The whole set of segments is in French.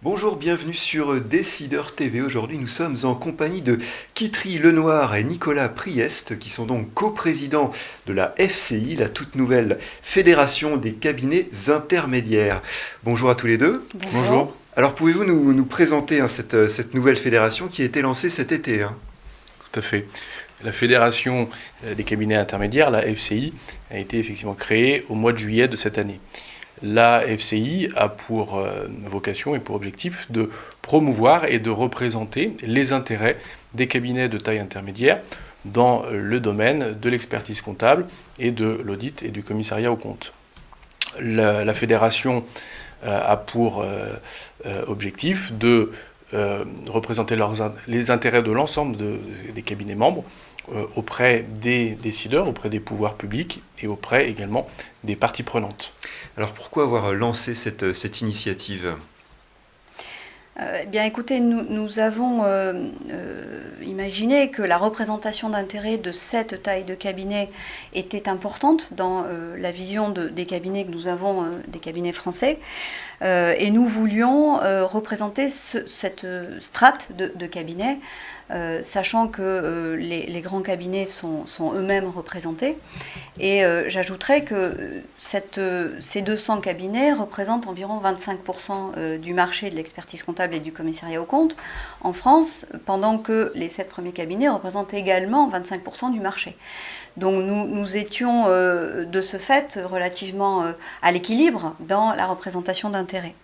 Bonjour, bienvenue sur Décideur TV. Aujourd'hui, nous sommes en compagnie de Kitry Lenoir et Nicolas Priest, qui sont donc coprésidents de la FCI, la toute nouvelle Fédération des cabinets intermédiaires. Bonjour à tous les deux. Bonjour. Alors, pouvez-vous nous présenter cette nouvelle fédération qui a été lancée cet été Tout à fait. La Fédération des cabinets intermédiaires, la FCI, a été effectivement créée au mois de juillet de cette année. La FCI a pour vocation et pour objectif de promouvoir et de représenter les intérêts des cabinets de taille intermédiaire dans le domaine de l'expertise comptable et de l'audit et du commissariat aux comptes. La fédération a pour objectif de représenter les intérêts de l'ensemble des cabinets membres auprès des décideurs, auprès des pouvoirs publics et auprès également des parties prenantes. Alors, pourquoi avoir lancé cette initiative ? Eh bien, écoutez, nous avons imaginé que la représentation d'intérêts de cette taille de cabinet était importante dans la vision des cabinets que nous avons, des cabinets français. Et nous voulions représenter cette strate de cabinets, sachant que les grands cabinets sont eux-mêmes représentés. Et j'ajouterais que ces 200 cabinets représentent environ 25% du marché de l'expertise comptable et du commissariat aux comptes en France, pendant que les 7 premiers cabinets représentent également 25% du marché. Donc nous étions de ce fait relativement à l'équilibre dans la représentation d'intérêts.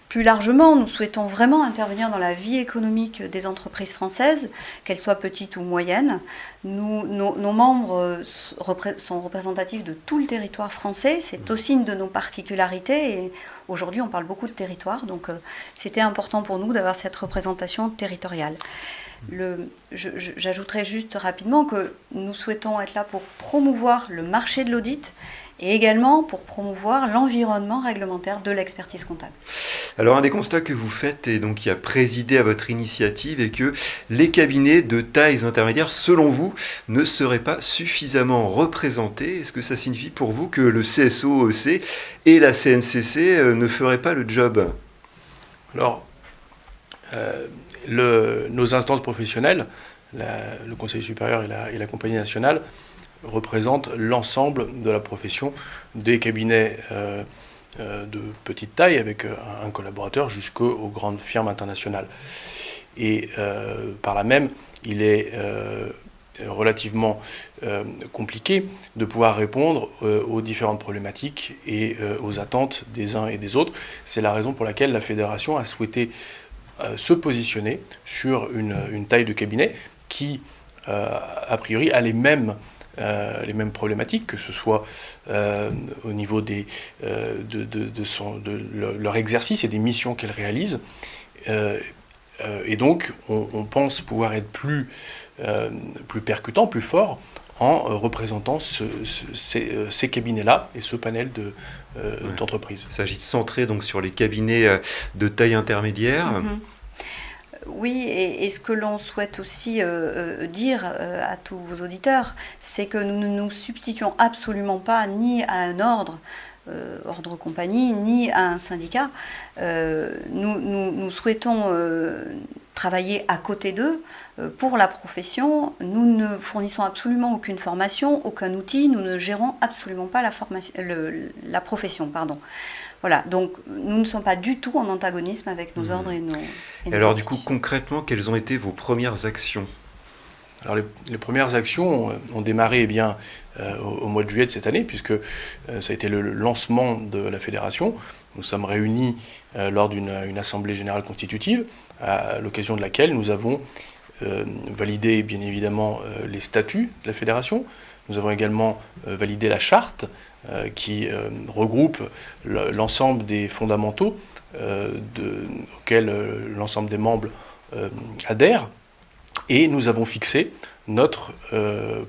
Plus largement, nous souhaitons vraiment intervenir dans la vie économique des entreprises françaises, qu'elles soient petites ou moyennes. Nos membres sont représentatifs de tout le territoire français, c'est aussi une de nos particularités et aujourd'hui on parle beaucoup de territoire, donc c'était important pour nous d'avoir cette représentation territoriale. J'ajouterais juste rapidement que nous souhaitons être là pour promouvoir le marché de l'audit et également pour promouvoir l'environnement réglementaire de l'expertise comptable. Alors, un des constats que vous faites et donc qui a présidé à votre initiative est que les cabinets de tailles intermédiaires, selon vous, ne seraient pas suffisamment représentés. Est-ce que ça signifie pour vous que le CSO-EC et la CNCC ne feraient pas le job ? Alors, nos instances professionnelles, le Conseil supérieur et la Compagnie nationale, représentent l'ensemble de la profession des cabinets de petite taille avec un collaborateur jusqu'aux grandes firmes internationales. Et par là même, il est relativement compliqué de pouvoir répondre aux différentes problématiques et aux attentes des uns et des autres. C'est la raison pour laquelle la Fédération a souhaité se positionner sur une taille de cabinet qui, a priori, a les mêmes problématiques, que ce soit au niveau de leur exercice et des missions qu'elles réalisent. Et donc, on pense pouvoir être plus percutant, plus fort, en représentant ces cabinets-là et ce panel d'entreprises. Il s'agit de centrer donc sur les cabinets de taille intermédiaire. Mm-hmm. Oui, et ce que l'on souhaite aussi dire à tous vos auditeurs, c'est que nous ne nous substituons absolument pas ni à un ordre compagnie, ni à un syndicat. Nous souhaitons travailler à côté d'eux pour la profession. Nous ne fournissons absolument aucune formation, aucun outil, nous ne gérons absolument pas la profession. Voilà, donc nous ne sommes pas du tout en antagonisme avec nos ordres et nos alors du coup, concrètement, quelles ont été vos premières actions ? Alors les premières actions ont démarré au mois de juillet de cette année, puisque ça a été le lancement de la fédération. Nous sommes réunis lors d'une assemblée générale constitutive, à l'occasion de laquelle nous avons validé bien évidemment les statuts de la fédération. Nous avons également validé la charte qui regroupe l'ensemble des fondamentaux auxquels l'ensemble des membres adhèrent. Et nous avons fixé notre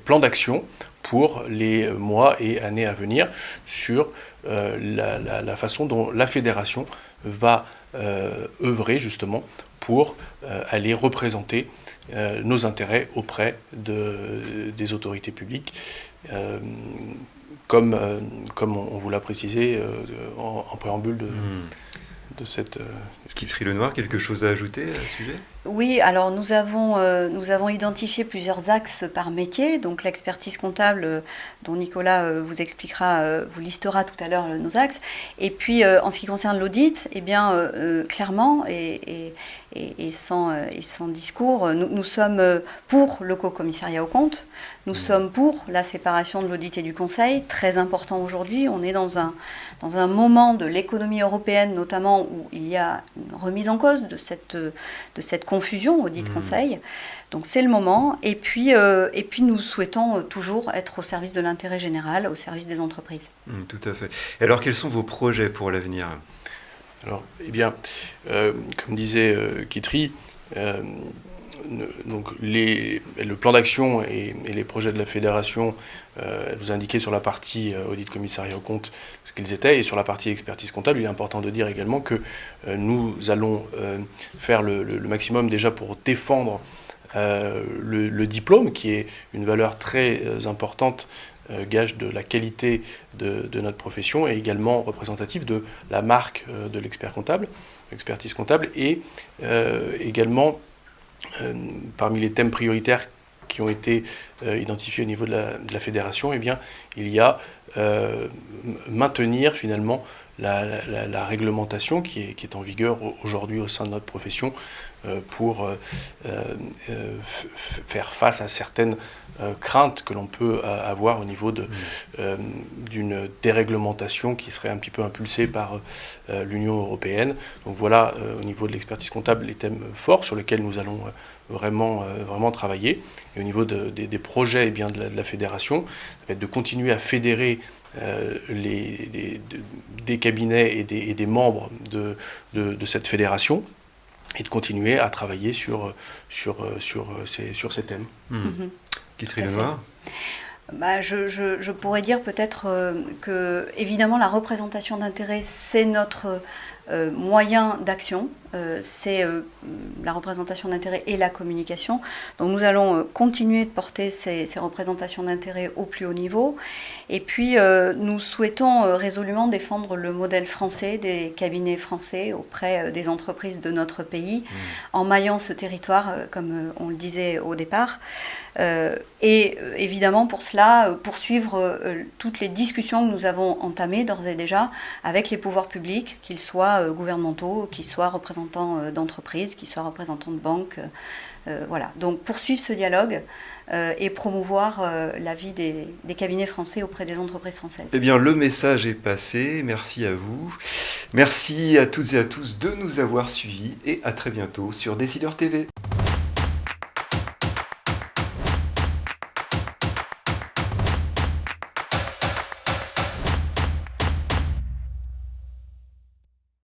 plan d'action pour les mois et années à venir sur la façon dont la fédération va œuvrer justement pour aller représenter nos intérêts auprès des autorités publiques, comme on vous l'a précisé en préambule cette Guitry Lenoir, quelque chose à ajouter à ce sujet? Oui, alors nous avons identifié plusieurs axes par métier. Donc l'expertise comptable, dont Nicolas vous expliquera, vous listera tout à l'heure nos axes. Et puis en ce qui concerne l'audit, eh bien clairement et sans discours, nous sommes pour le co-commissariat aux comptes. Nous sommes pour la séparation de l'audit et du conseil, très important aujourd'hui. On est dans un moment de l'économie européenne, notamment, où il y a une remise en cause de cette confusion audit-conseil. Donc c'est le moment. Et puis nous souhaitons toujours être au service de l'intérêt général, au service des entreprises. Tout à fait. Et alors, quels sont vos projets pour l'avenir? Alors, eh bien, comme disait Guitry, donc le plan d'action et les projets de la fédération, vous indiquez sur la partie audit commissariat aux comptes ce qu'ils étaient, et sur la partie expertise comptable, il est important de dire également que nous allons faire le maximum déjà pour défendre le diplôme, qui est une valeur très importante, gage de la qualité de notre profession, et également représentatif de la marque de l'expert comptable, l'expertise comptable, et également parmi les thèmes prioritaires qui ont été identifiés au niveau de la fédération, eh bien, il y a maintenir finalement la réglementation qui est en vigueur aujourd'hui au sein de notre profession pour faire face à certaines craintes que l'on peut avoir au niveau d'une déréglementation qui serait un petit peu impulsée par l'Union européenne. Donc voilà, au niveau de l'expertise comptable, les thèmes forts sur lesquels nous allons vraiment travailler. Et au niveau des projets, eh bien, de la fédération, ça va être de continuer à fédérer des cabinets et des membres de cette fédération, et de continuer à travailler sur ces thèmes. Guitry Lenoir. Je pourrais dire peut-être que, évidemment, la représentation d'intérêt, c'est notre moyen d'action, c'est la représentation d'intérêt et la communication. Donc nous allons continuer de porter ces représentations d'intérêt au plus haut niveau. Et puis nous souhaitons résolument défendre le modèle français, des cabinets français auprès des entreprises de notre pays, en maillant ce territoire, comme on le disait au départ. Et évidemment pour cela, poursuivre toutes les discussions que nous avons entamées d'ores et déjà avec les pouvoirs publics, qu'ils soient gouvernementaux, qu'ils soient représentants d'entreprises, qu'ils soient représentants de banques. Voilà. Donc poursuivre ce dialogue et promouvoir la vie des cabinets français auprès des entreprises françaises. Eh bien, le message est passé. Merci à vous. Merci à toutes et à tous de nous avoir suivis, et à très bientôt sur Décideur TV.